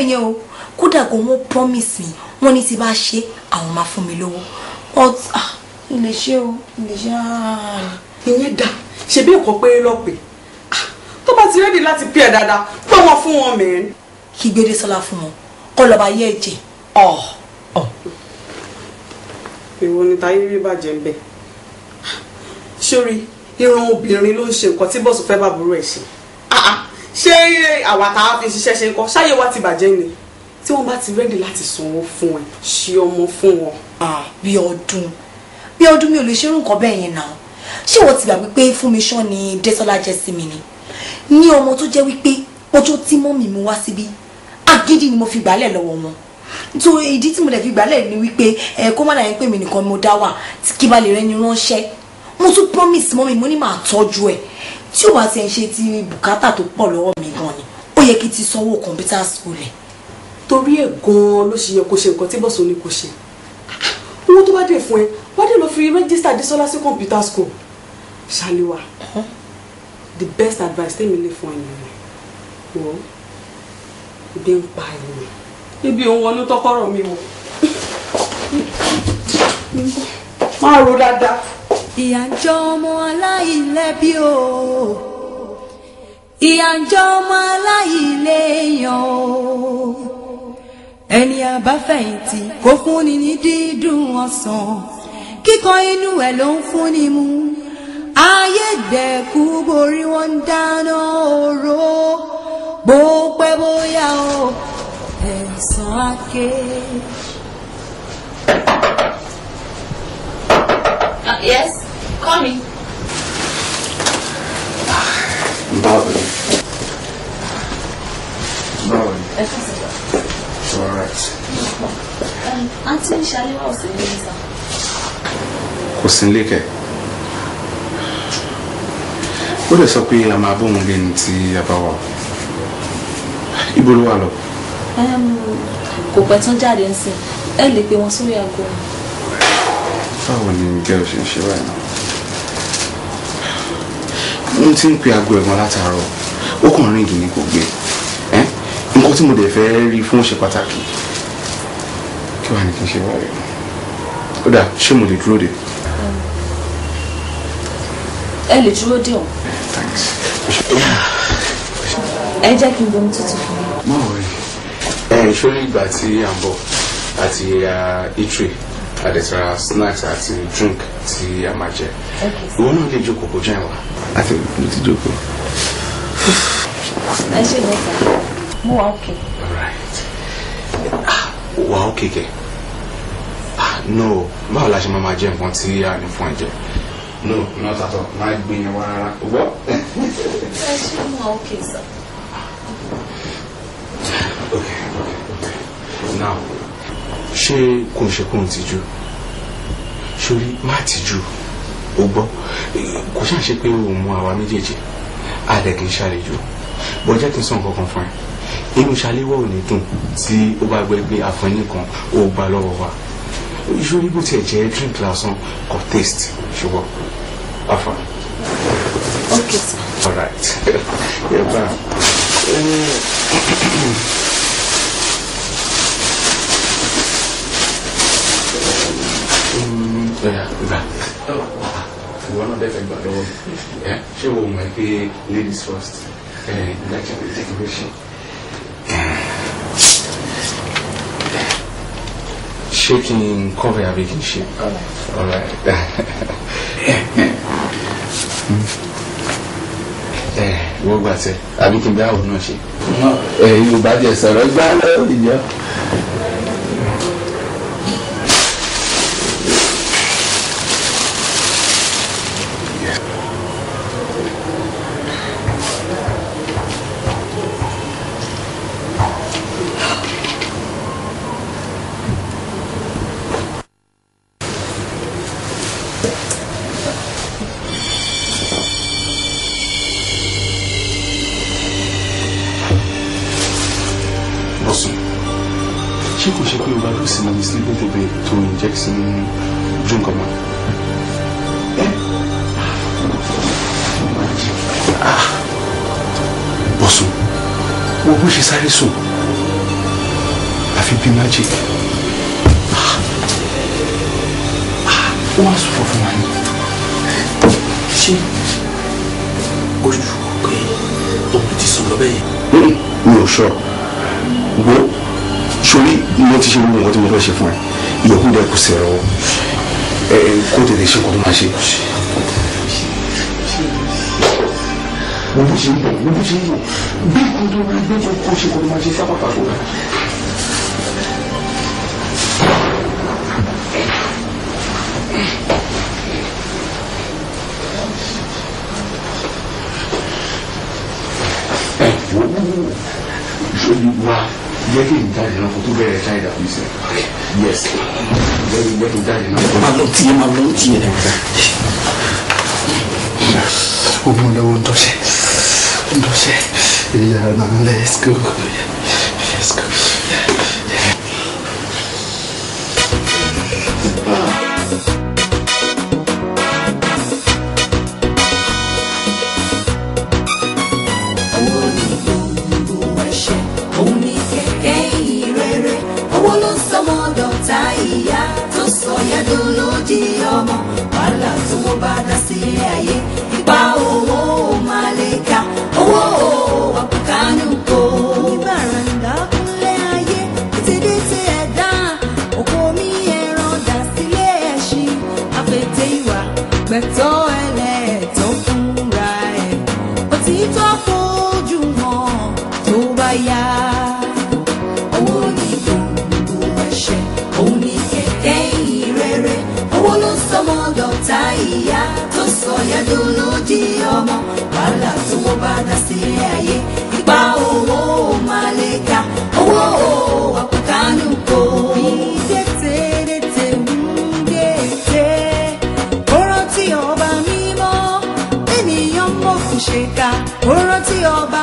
ẹ̀yin o kódà kò wọ́n promise mi wọ́n ní tí bá ṣe àwọn máa fún mi lówó but ilé ṣe o ilé ṣe ìyẹn dà ṣe bí nǹkan péré lọ́pẹ́ tó bá ti rẹ́dì láti pí ẹ̀ dáadáa pé wọ́n fún wọn mẹ́rin. kí gbédé sọlá fún wọn kọ́ lọ́ba yẹ ẹ̀jẹ̀ èwo ni táyé rí bàjẹ́ ń bẹ̀. sórí irun obìnrin ló ń ṣe nǹkan tí bọ́sù fẹ́ bá burú ẹ̀ ṣe. ṣé àwa tá a fi ṣiṣẹ́ ṣe nǹkan ṣáyé wa ti bàjẹ́ ni tí wọ́n bá ti rẹ́dì láti sanwó fún ẹ ṣe ọmọ fún wọn. bí ọdún mi ò lè ṣerú nǹkan bẹ́ẹ̀ yẹn náà ṣé wọ́n ti gbàgbé pé fún mi ṣán ni Désọlá jẹ́ sí mi ni ní ọmọ tó jẹ́ wípé ọjọ́ tí mọ́mì mú wá síbí agídí ni mo fi gbálẹ̀ lọ́wọ́ wọn nítorí ìdí tí mo dẹ̀ fi gbálẹ̀ ni wípé kó má dàbí pé mi nìkan mo dá wà kí bá lè rẹ́ni ránṣẹ́ mo tún promise mọ́mì mo ní máa tọ́jú ẹ̀ tí ó bá ti ẹ̀ ṣe ti bùkátà tó pọ̀ lọ́wọ́ mi gan ni ó yẹ kí ti sanwó computer school ẹ̀. torí ẹ̀ gan-an ló ṣe yẹ kó ṣe nǹkan tí bọ́sù ní kó ṣe owó tó bá dé fún ẹ wá dé lọ fi rẹ́gísítà Désọlá sí computer school ṣàlùwà the best advice tèmi lè fún ẹni rẹ wò ó ibi ń pa ẹni ibi òun wọnú tọkọrọ mi wò máa ro dáadáa. ìyà ń jẹ ọmọ aláìlẹ́bí o ìyà ń jẹ ọmọ aláìléèyàn o ẹni àbáfẹ̀yìntì kò fúnni ní dídùn ọsàn kíkan inú ẹ̀ ló ń fúnni mu ayédèkú borí wọn ń dáná oró bó pẹ́ bóyá o ẹ̀san àké. Yes, come in. Báwo ni? It's all right. Auntie Shaliwa was in Lisa. Kò sí nílé kẹ̀. Ó lè sọ pé a máa bóun lé ní tí a bá wà. Ibo ló wà lọ? Kò pẹ́ tán jáde ń sìn. Ẹ lè pe wọn sórí aago. Báwo ni gẹ́rù ṣe ń ṣe báyìí náà? Mo ti ń pe aago ẹ̀gbọ́n látàárọ̀. Ó kàn ríngì ní kò gbé. Nǹkan tí mo dẹ̀ fẹ́ rí fún ṣe pàtàkì. Kí wàá ní kí n ṣe báyìí? Ó dà, ṣé mo lè dúró dè? Ẹ lè dúró dè ọ́. Thanks. Ẹ jẹ́ kí n bomi tútù fún mi. Má wọrí. Ṣórí ìgbà tí à ń bọ̀ àti eatery àdẹ̀sára snacks àti drink tí a máa jẹ. Ìwọ náà lè jókòó kó jẹun wá. Àti mo ti jókòó. Ẹ ṣe ìgbọ́ta. Mo wà okay. Alright. Wà okay kẹ̀. No, báwo la ṣe máa jẹ nǹkan tí a ní fún ẹ jẹ? No, not at all. Má gbé yẹn wá rárá. O gbọ́? Ẹ ṣe mo wà okay sir. Okay. Now, ṣé kò ń ṣe kó ń tijú? Ṣorí má tijú. O gbọ́? Kò ṣáà ṣe pé o mú àwa méjèèjì. A dẹ̀ kì í ṣàlejò. Bọ́ jẹ́ kí n sọ nǹkan kan fún ẹ. Inú ṣàléwọ́ ò ní dùn tí ó bá gbé pé àfọyín kan ó gbà lọ́wọ́ wa. Ṣorí bó tiẹ̀ jẹ́ drink lásán kò taste ṣùgbọ́n. Afa. Okay sir. All right. Yeah, bye. Gbà. Ìwọ náà dẹ́fẹ̀ gbà lọ́wọ́. Ṣé wo mọ̀ ẹ́ pé ladies first? Ìgbà kí n take a question. Ṣé kí n cover àbí kí n ṣe? All right. Wọ́n gbà tẹ àbí kí n bá àwọn náà ṣe. Yorùbá jẹ sọ̀rọ̀ gbá lọ́wọ́ ìjọ. Ṣé kò ṣe pé o bá lọ sí mi sleeping tablet to inject sínú drink ọmọ? Bọ̀sùn, wo bó ṣe sáré sùn. be magic. Wọ́n á sọ fún wa ní. Ṣé oṣù pé òun ti sùn lọ́bẹ̀ yìí? Mi ò sọ. Wo sórí mo ti ṣe gbogbo nǹkan tí mo fẹ́ ṣe fún ẹ. Ìyókù dẹ̀ kù sí ẹ̀rọ kó tètè ṣe kó tó máa ṣe. Mo bó ṣe ń bọ̀ bí kò tó máa gbé kó ṣe kó tó máa ṣe sápàpà kó rẹ̀. Wa jẹ́ kí n jáde náà kó tó bẹ̀rẹ̀ ṣáìdà fún ìṣẹ́. Yes. Jẹ́ kí n jáde náà. Máa lọ tiẹ̀. Ogun lọ́wọ́ ń tọ́ṣẹ́. Yeah, now let's go. Ọ̀rọ̀ tí ọba